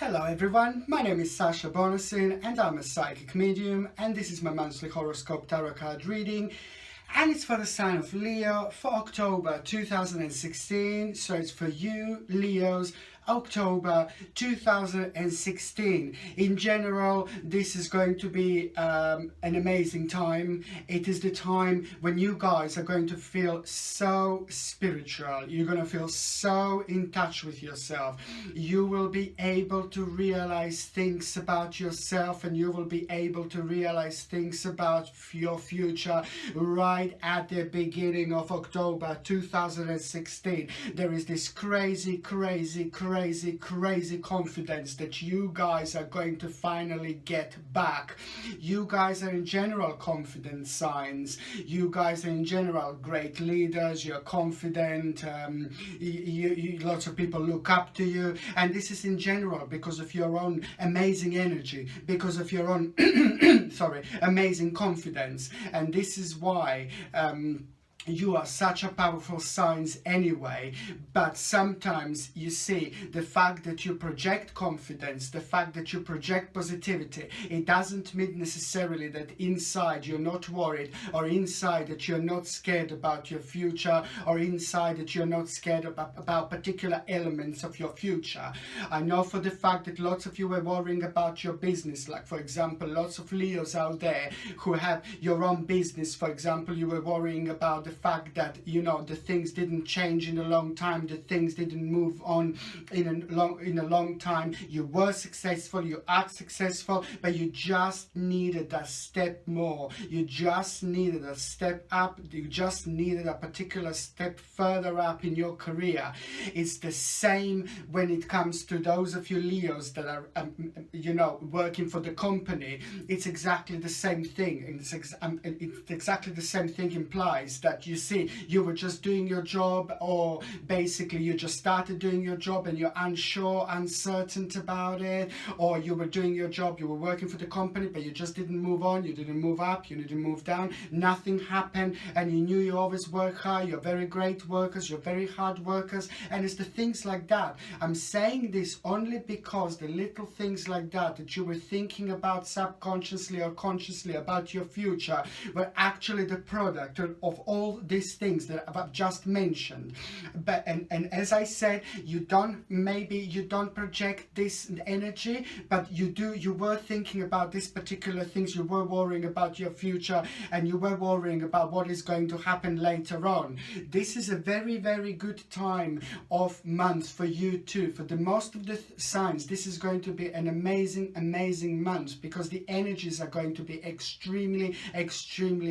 Hello everyone, my name is Sasha Bonasin and I'm a psychic medium, and this is my monthly horoscope tarot card reading, and it's for the sign of Leo for October 2016. So it's for you Leos, October 2016. In general, this is going to be an amazing time. It is the time when you guys are going to feel so spiritual. You're going to feel so in touch with yourself. You will be able to realize things about yourself, and you will be able to realize things about your future right at the beginning of October 2016. There is this crazy confidence that you guys are going to finally get back. You guys are in general confident signs. You guys are in general great leaders. You're confident. Lots of people look up to you, and this is in general because of your own amazing energy, because of your own amazing confidence. And this is why you are such a powerful signs anyway. But sometimes you see the fact that you project confidence, the fact that you project positivity, it doesn't mean necessarily that inside you're not worried, or inside that you're not scared about your future, or inside that you're not scared about particular elements of your future. I know for the fact that lots of you were worrying about your business. Like for example, lots of Leos out there who have your own business. For example, you were worrying about the fact that, you know, the things didn't change in a long time, the things didn't move on in a long time. You were successful, you are successful, but you just needed a step more. You just needed a step up. You just needed a particular step further up in your career. It's the same when it comes to those of you Leos that are working for the company. It's exactly the same thing. It's exactly the same thing implies that you see you were just doing your job, or basically you just started doing your job and you're unsure, uncertain about it, or you were doing your job, you were working for the company, but you just didn't move on, you didn't move up, you didn't move down, nothing happened, and you knew you always work hard, you're very great workers, you're very hard workers. And it's the things like that. I'm saying this only because the little things like that you were thinking about subconsciously or consciously about your future were actually the product of all these things that I've just mentioned. But and as I said, you don't project this energy, but you were thinking about these particular things. You were worrying about your future, and you were worrying about what is going to happen later on. This is a very good time of month for you too. For the most of the signs, this is going to be an amazing month, because the energies are going to be extremely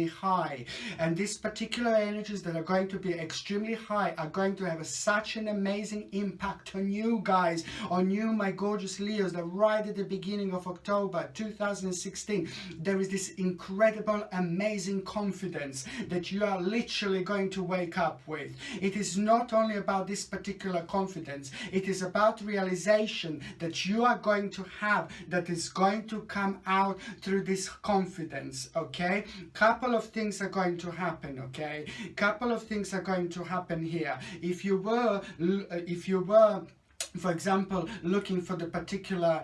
high. And these particular energies that are going to be extremely high are going to have such an amazing impact on you guys, on you my gorgeous Leos, that right at the beginning of October 2016 there is this incredible amazing confidence that you are literally going to wake up with. It is not only about this particular confidence, it is about realization that you are going to have, that is going to come out through this confidence. Okay, couple of things are going to happen. Okay, couple of things are going to happen here. If you were for example looking for the particular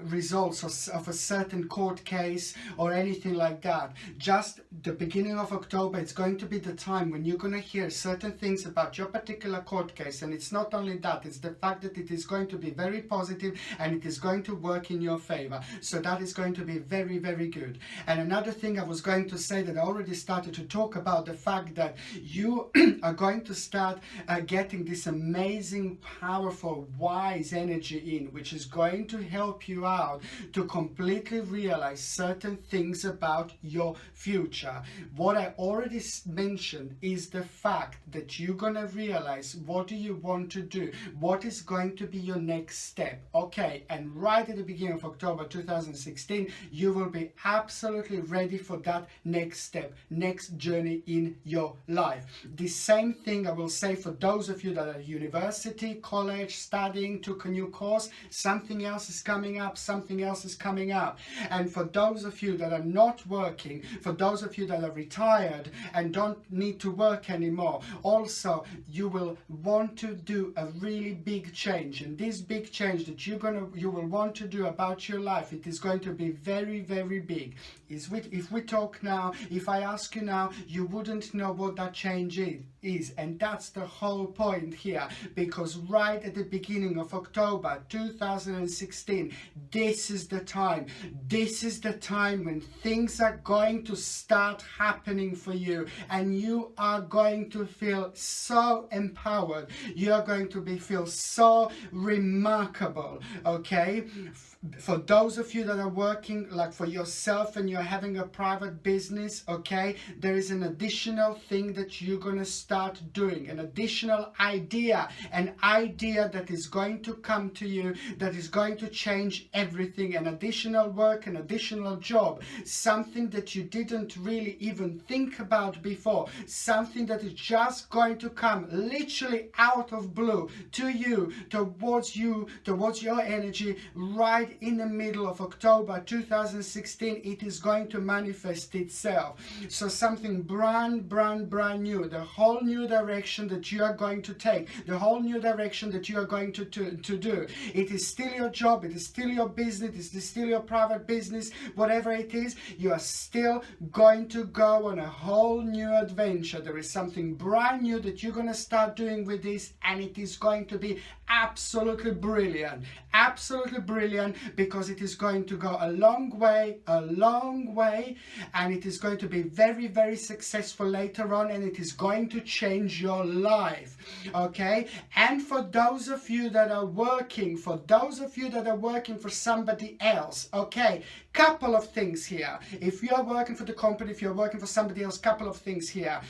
results of a certain court case or anything like that, just the beginning of October, it's going to be the time when you're going to hear certain things about your particular court case. And it's not only that, it's the fact that it is going to be very positive and it is going to work in your favor. So that is going to be very good. And another thing I was going to say, that I already started to talk about, the fact that you are going to start getting this amazing, powerful, wise energy in, which is going to help you out to completely realize certain things about your future. What I already mentioned is the fact that you're gonna realize what do you want to do, what is going to be your next step. Okay, and right at the beginning of October 2016 you will be absolutely ready for that next step, next journey in your life. The same thing I will say for those of you that are university, college, studying, took a new course, something else is coming up, something else is coming up. And for those of you that are not working, for those of you that are retired and don't need to work anymore, also you will want to do a really big change. And this big change that you will want to do about your life, it is going to be very, very big. If we talk now, if I ask you now, you wouldn't know what that change is. And that's the whole point here, because right at the beginning of October 2016, this is the time. This is the time when things are going to start happening for you, and you are going to feel so empowered. You are going to feel so remarkable, okay? For those of you that are working like for yourself and you're having a private business, okay, there is an additional thing that you're going to start doing, an additional idea, an idea that is going to come to you, that is going to change everything, an additional work, an additional job, something that you didn't really even think about before, something that is just going to come literally out of blue to you, towards your energy, right in the middle of October 2016. It is going to manifest itself. So something brand new, the whole new direction that you are going to take, the whole new direction that you are going to do. It is still your job, it is still your business, it is still your private business, whatever it is, you are still going to go on a whole new adventure. There is something brand new that you're going to start doing with this, and it is going to be absolutely brilliant, because it is going to go a long way, and it is going to be very, very successful later on, and it is going to change your life, okay? And for those of you that are working, for somebody else, okay, couple of things here. If you are working for the company, if you're working for somebody else, couple of things here.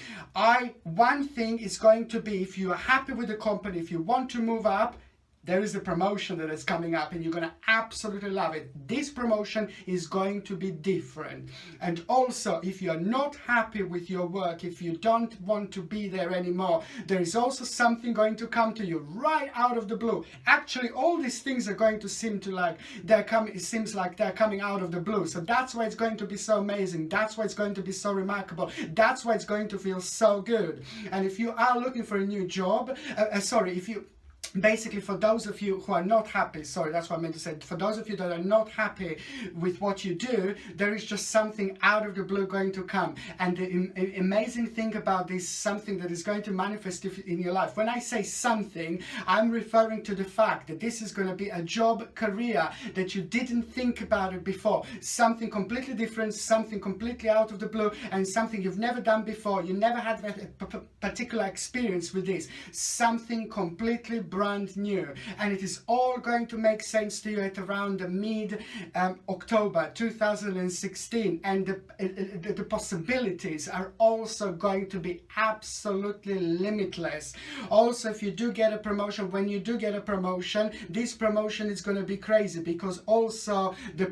One thing is going to be, if you are happy with the company, if you want to move up, there is a promotion that is coming up, and you're going to absolutely love it. This promotion is going to be different. And also, if you're not happy with your work, if you don't want to be there anymore, there is also something going to come to you right out of the blue. Actually, all these things are going to seem like they're coming out of the blue. So that's why it's going to be so amazing. That's why it's going to be so remarkable. That's why it's going to feel so good. And if you are looking for a new job, basically, for those of you who are not happy, that's what I meant to say, for those of you that are not happy with what you do, there is just something out of the blue going to come. And the amazing thing about this, something that is going to manifest in your life, when I say something, I'm referring to the fact that this is going to be a job, career that you didn't think about it before, something completely different, something completely out of the blue, and something you've never done before. You never had a particular experience with this, something completely brand new, and it is all going to make sense to you at around the mid October 2016, and the possibilities are also going to be absolutely limitless. Also, if you do get a promotion, when you do get a promotion, this promotion is going to be crazy, because also the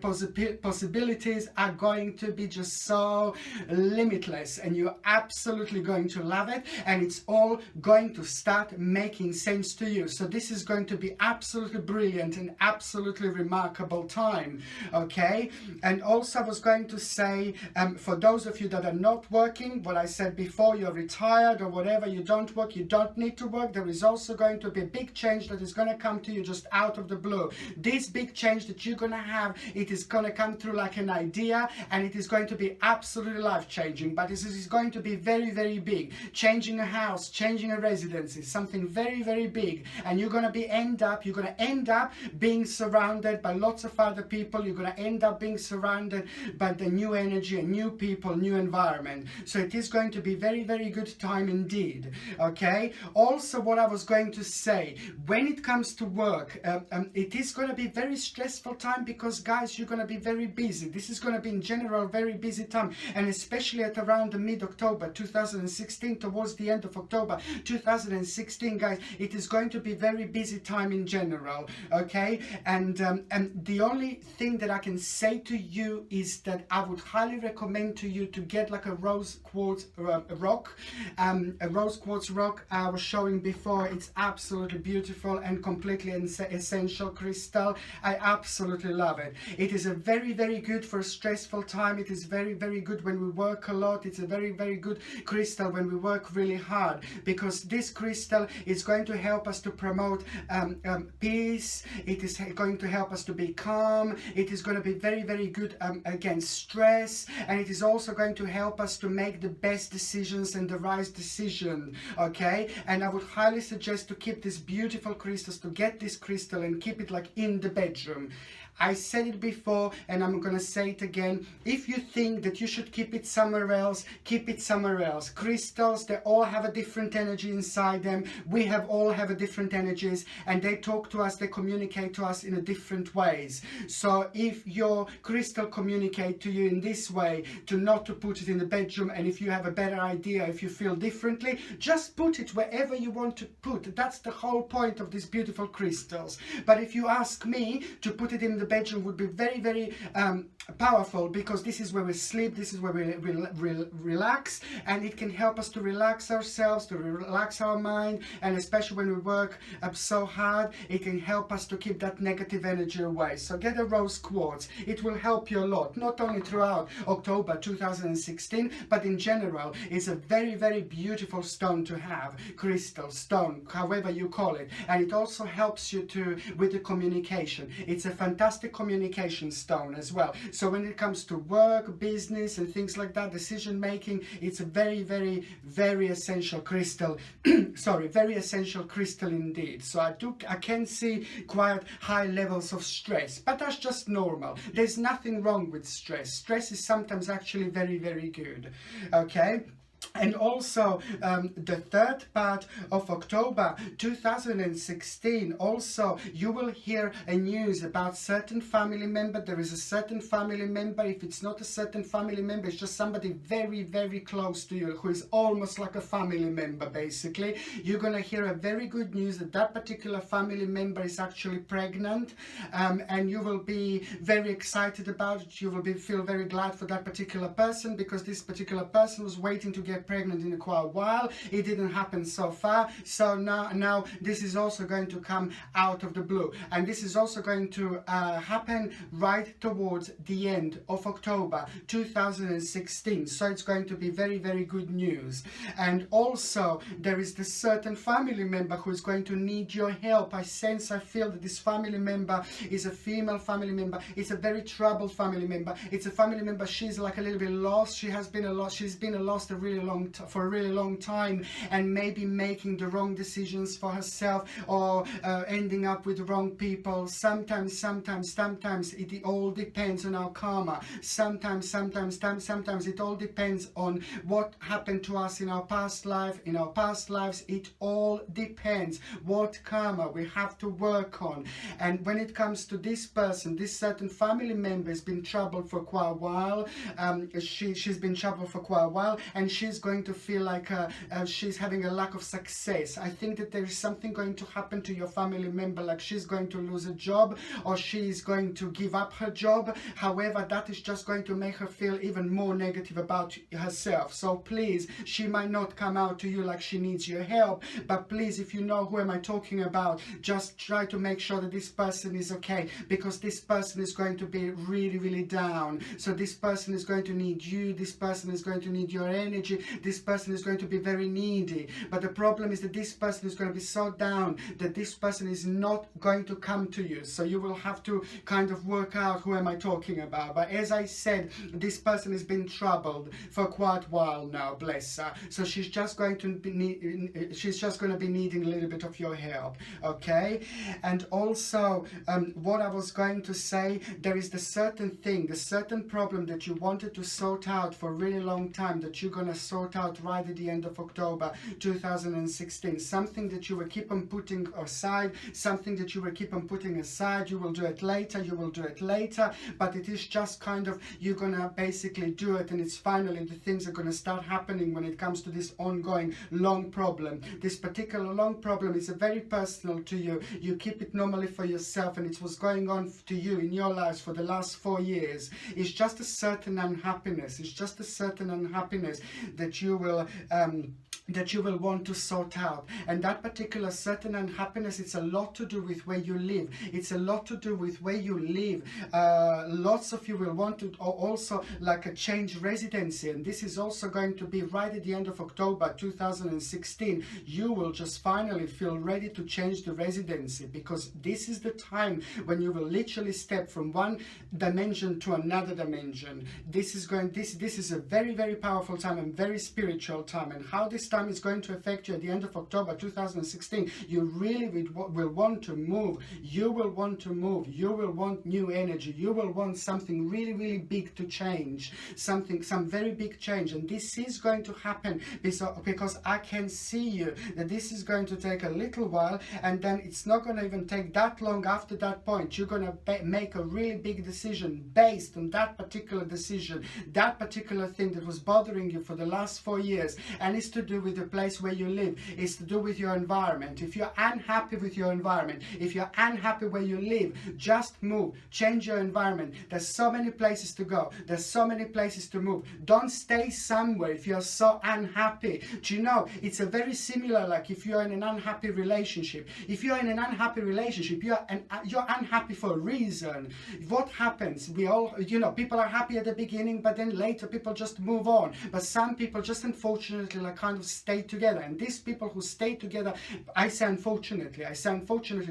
possibilities are going to be just so limitless, and you're absolutely going to love it, and it's all going to start making sense to you. So this is going to be absolutely brilliant and absolutely remarkable time, okay? And also I was going to say, for those of you that are not working, what I said before, you're retired or whatever, you don't work, you don't need to work, there is also going to be a big change that is going to come to you just out of the blue. This big change that you're going to have, it is going to come through like an idea, and it is going to be absolutely life-changing, but this is going to be very, very big. Changing a house, changing a residence is something very, very big, and you're going to end up being surrounded by lots of other people. You're going to end up being surrounded by the new energy and new people, new environment. So it is going to be very, very good time indeed, okay? Also, what I was going to say, when it comes to work, it is going to be very stressful time, because guys, you're going to be very busy. This is going to be in general very busy time, and especially at around the mid-October 2016, towards the end of October 2016, guys, it is going to be very busy time in general, okay? And the only thing that I can say to you is that I would highly recommend to you to get like a rose quartz rock. A rose quartz rock I was showing before. It's absolutely beautiful and completely essential crystal. I absolutely love it. It is a very, very good for a stressful time. It is very, very good when we work a lot. It's a very, very good crystal when we work really hard, because this crystal is going to help us to promote peace. It is going to help us to be calm. It is going to be very, very good against stress, and it is also going to help us to make the best decisions and the right decision, okay? And I would highly suggest to keep these beautiful crystals, to get this crystal and keep it like in the bedroom. I said it before and I'm gonna say it again. If you think that you should keep it somewhere else, keep it somewhere else. Crystals, they all have a different energy inside them. We all have a different energies, and they talk to us, they communicate to us in a different ways. So if your crystal communicate to you in this way, to not to put it in the bedroom, and if you have a better idea, if you feel differently, just put it wherever you want to put. That's the whole point of these beautiful crystals. But if you ask me, to put it in the bedroom would be very, very powerful, because this is where we sleep, this is where we relax, and it can help us to relax ourselves, to relax our mind, and especially when we work so hard, it can help us to keep that negative energy away. So get a rose quartz. It will help you a lot, not only throughout October 2016, but in general. It's a very, very beautiful stone to have, crystal, stone, however you call it, and it also helps you with the communication. It's a fantastic communication stone as well. So when it comes to work, business and things like that, decision making, it's a very, very, very essential crystal. Sorry, very essential crystal indeed. So I can see quite high levels of stress, but that's just normal. There's nothing wrong with stress. Stress is sometimes actually very, very good, okay? And also the third part of October 2016, also you will hear a news about certain family member. There is a certain family member. If it's not a certain family member, it's just somebody very, very close to you, who is almost like a family member basically. You're gonna hear a very good news that that particular family member is actually pregnant, and you will be very excited about it. You will feel very glad for that particular person, because this particular person was waiting to get pregnant in quite a while. It didn't happen so far, so now this is also going to come out of the blue, and this is also going to happen right towards the end of October 2016. So it's going to be very, very good news. And also there is this certain family member who is going to need your help. I feel that this family member is a female family member. It's a very troubled family member. It's a family member, she's like a little bit lost. She's been lost for a really long time, and maybe making the wrong decisions for herself, or ending up with the wrong people. Sometimes it all depends on our karma. Sometimes it all depends on what happened to us in our past life. In our past lives, it all depends what karma we have to work on. And when it comes to this person, this certain family member has been troubled for quite a while. She's been troubled for quite a while, and she's going to feel like she's having a lack of success. I think that there is something going to happen to your family member, like she's going to lose a job, or she's going to give up her job. However, that is just going to make her feel even more negative about herself. So please, she might not come out to you like she needs your help, but please, if you know who am I talking about, just try to make sure that this person is okay, because this person is going to be really, really down. So this person is going to need you. This person is going to need your energy. This person is going to be very needy. But the problem is that this person is going to be so down that this person is not going to come to you. So you will have to kind of work out who am I talking about. But as I said, this person has been troubled for quite a while now, bless her. So she's just going to be needing a little bit of your help, okay? And also what I was going to say, there is the certain thing, the certain problem that you wanted to sort out for a really long time, that you're going to sort out right at the end of October 2016. Something that you will keep on putting aside, something that you will keep on putting aside, you will do it later, you will do it later, but it is just kind of, you're gonna basically do it, and it's finally the things are gonna start happening when it comes to this ongoing long problem. This particular long problem is a very personal to you. You keep it normally for yourself, and it was going on to you in your lives for the last 4 years. It's just a certain unhappiness. It's just a certain unhappiness that you will want to sort out. And that particular certain unhappiness, it's a lot to do with where you live. It's a lot to do with where you live. Lots of you will want to also like a change residency, and this is also going to be right at the end of October 2016. You will just finally feel ready to change the residency, because this is the time when you will literally step from one dimension to another dimension. This is a very, very powerful time and very spiritual time. And how this time is going to affect you at the end of October 2016, you really will want to move. You will want to move. You will want new energy. You will want something really, really big to change, some very big change. And this is going to happen because I can see you that this is going to take a little while, and then it's not going to even take that long after that point. You're going to make a really big decision based on that particular decision, that particular thing that was bothering you for the last 4 years, and it's to do with the place where you live. It's to do with your environment. If you're unhappy with your environment, if you're unhappy where you live, just move. Change your environment. There's so many places to go. There's so many places to move. Don't stay somewhere if you're so unhappy. Do you know, it's a very similar, like if you're in an unhappy relationship. If you're in an unhappy relationship, you're unhappy for a reason. What happens? We all, people are happy at the beginning, but then later people just move on. But some people just unfortunately like kind of stay together. And these people who stay together, I say unfortunately,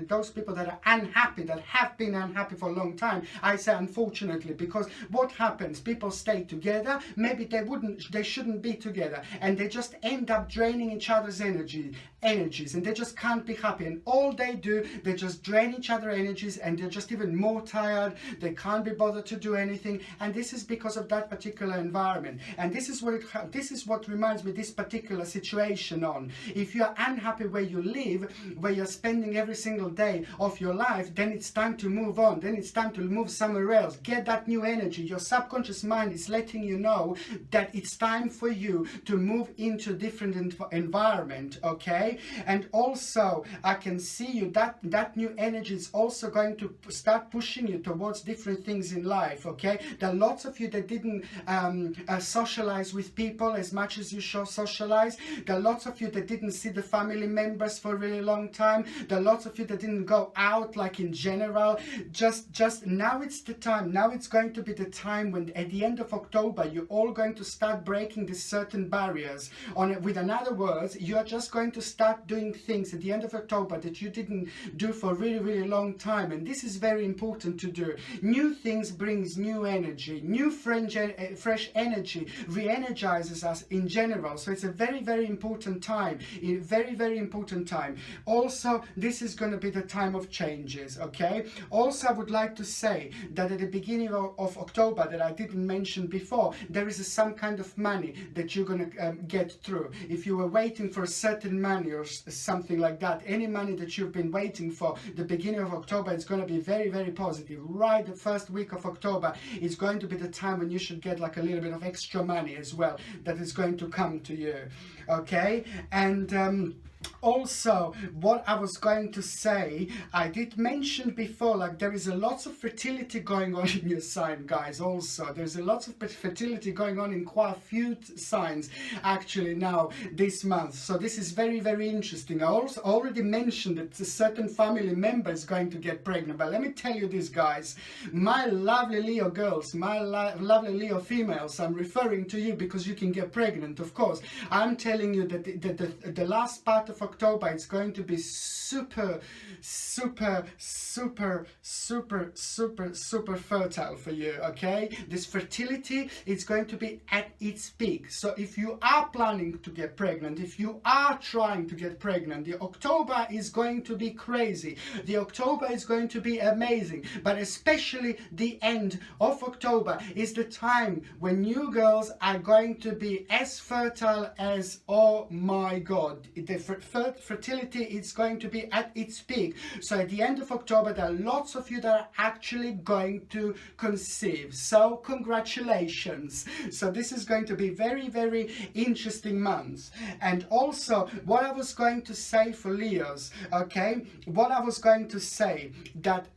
those people that are unhappy, that have been unhappy for a long time, I say unfortunately, because what happens? People stay together, maybe they shouldn't be together, and they just end up draining each other's energies, and they just can't be happy. And all they do, they just drain each other's energies, and they're just even more tired. They can't be bothered to do anything, and this is because of that particular environment. And this is what reminds me this particular situation on. If you're unhappy where you live, where you're spending every single day of your life, then it's time to move on. Then it's time to move somewhere else. Get that new energy. Your subconscious mind is letting you know that it's time for you to move into a different environment, okay? And also, I can see you, that new energy is also going to start pushing you towards different things in life, okay? There are lots of you that didn't socialize with people as much as you should socialize. There are lots of you that didn't see the family members for a really long time. There are lots of you that didn't go out, like in general. Just now it's the time. Now it's going to be the time when at the end of October, you're all going to start breaking these certain barriers. With another words, you're just going to start doing things at the end of October that you didn't do for a really, really long time. And this is very important to do. New things brings new energy. New fresh energy re-energizes us in general. So it's a very, very important time. A very, very important time. Also, this is going to be the time of changes, okay? Also, I would like to say that at the beginning of October, that I didn't mention before, there is some kind of money that you're going to get through. If you were waiting for a certain money or something like that, any money that you've been waiting for, the beginning of October, it's going to be very, very positive. Right, the first week of October is going to be the time when you should get like a little bit of extra money as well, that is going to come to you, okay? And also, what I was going to say, I did mention before, like there is a lot of fertility going on in your sign, guys. Also, there's a lot of fertility going on in quite a few signs actually now this month. So this is very, very interesting. I also already mentioned that a certain family member is going to get pregnant. But let me tell you this, guys, my lovely Leo girls, my lovely Leo females, I'm referring to you because you can get pregnant, of course. I'm telling you that the last part of of October, it's going to be super fertile for you, okay? This fertility is going to be at its peak. So if you are planning to get pregnant, if you are trying to get pregnant, the October is going to be crazy. The October is going to be amazing, but especially the end of October is the time when you girls are going to be as fertile as, oh my God, the fertility is going to be at its peak. So at the end of October, there are lots of you that are actually going to conceive. So congratulations. So this is going to be very interesting months. And also what I was going to say for Leos, okay, what I was going to say, that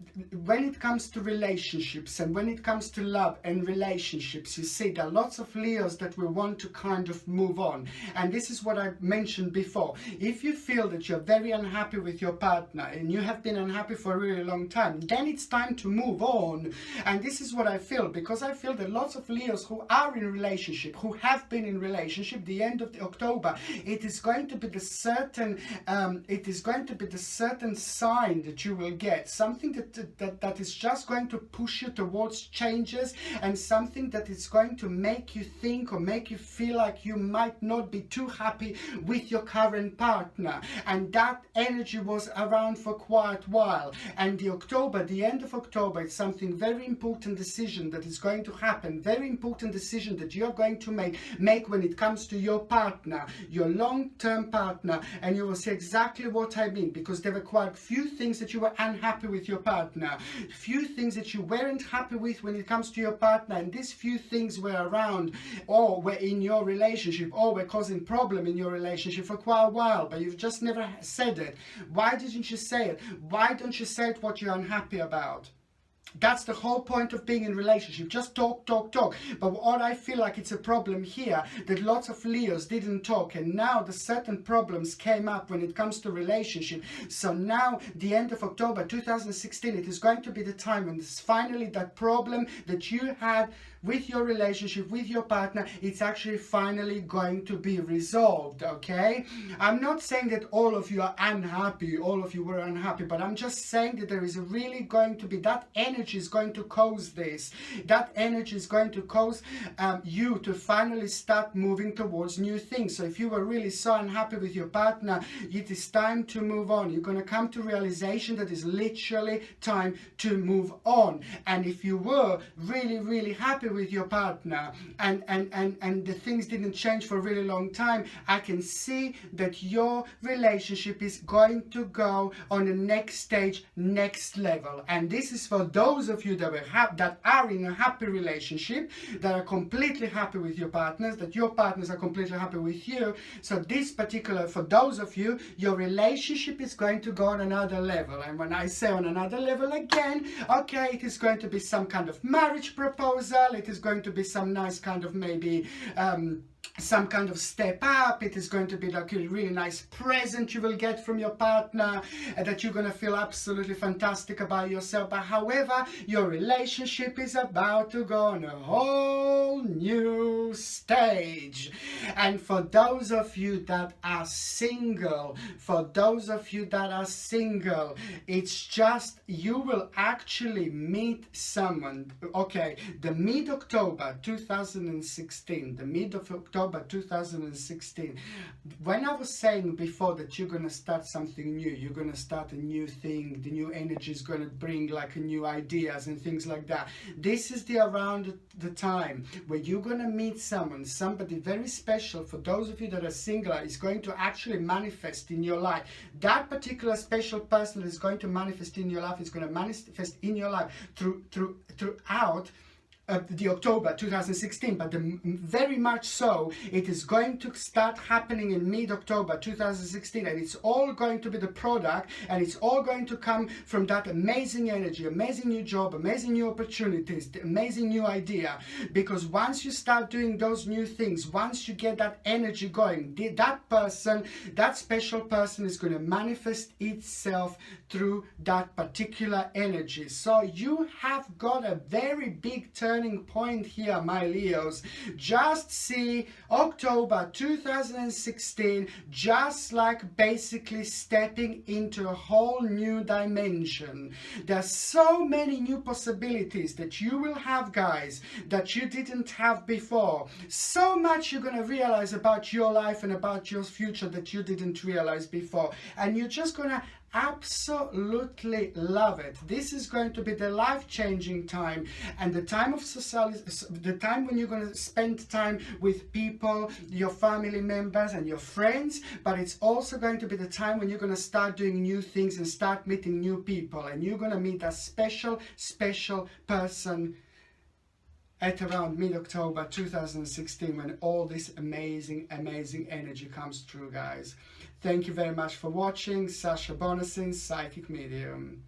when it comes to relationships and when it comes to love and relationships, you see there are lots of Leos that will want to kind of move on. And this is what I mentioned before. If you feel that you're very unhappy with your partner and you have been unhappy for a really long time, then it's time to move on. And this is what I feel, because I feel that lots of Leos who are in relationship, who have been in relationship, the end of the October, it is going to be the certain sign that you will get, something that is just going to push you towards changes, and something that is going to make you think or make you feel like you might not be too happy with your current partner. And that energy was around for quite a while. And the October, the end of October, it's something very important decision that is going to happen, very important decision that you're going to make when it comes to your partner, your long-term partner. And you will see exactly what I mean, because there were quite a few things that you were unhappy with your partner, few things that you weren't happy with when it comes to your partner, and these few things were around or were in your relationship or were causing problem in your relationship for quite a while, but you've just never said it. Why didn't you say it? Why don't you say it what you're unhappy about? That's the whole point of being in relationship. Just talk. But what I feel like it's a problem here, that lots of Leos didn't talk, and now the certain problems came up when it comes to relationship. So now the end of October 2016, it is going to be the time when it's finally that problem that you had with your relationship, with your partner, it's actually finally going to be resolved, okay? I'm not saying that all of you are unhappy, all of you were unhappy, but I'm just saying that there is really going to be, that energy is going to cause this. That energy is going to cause you to finally start moving towards new things. So if you were really so unhappy with your partner, it is time to move on. You're going to come to realization that it's literally time to move on. And if you were really happy with your partner and the things didn't change for a really long time, I can see that your relationship is going to go on the next stage, next level. And this is for those of you that are in a happy relationship, that are completely happy with your partners, that your partners are completely happy with you. So this particular, for those of you, your relationship is going to go on another level. And when I say on another level again, okay, it is going to be some kind of marriage proposal, it is going to be some nice kind of maybe some kind of step up. It is going to be like a really nice present you will get from your partner, that you're going to feel absolutely fantastic about yourself. But however, your relationship is about to go on a whole new stage. And for those of you that are single, it's just, you will actually meet someone. Okay, the mid-October 2016, the mid of October 2016, when I was saying before that you're going to start something new, you're going to start a new thing, the new energy is going to bring like a new ideas and things like that. This is the around the time where you're going to meet someone, somebody very special. For those of you that are single, is going to actually manifest in your life. That particular special person is going to manifest in your life, is going to manifest in your life throughout the October 2016, but very much so, it is going to start happening in mid-October 2016, and it's all going to be the product, and it's all going to come from that amazing energy, amazing new job, amazing new opportunities, the amazing new idea. Because once you start doing those new things, once you get that energy going, that person, that special person is going to manifest itself through that particular energy. So you have got a very big turn turning point here, my Leos. Just see October 2016 just like basically stepping into a whole new dimension. There's so many new possibilities that you will have, guys, that you didn't have before. So much you're going to realize about your life and about your future that you didn't realize before, and you're just going to absolutely love it. This is going to be the life-changing time, and the time of society, the time when you're going to spend time with people, your family members and your friends, but it's also going to be the time when you're going to start doing new things and start meeting new people, and you're going to meet a special person at around mid-October 2016, when all this amazing energy comes through, guys. Thank you very much for watching. Sasha Bonasin, Psychic Medium.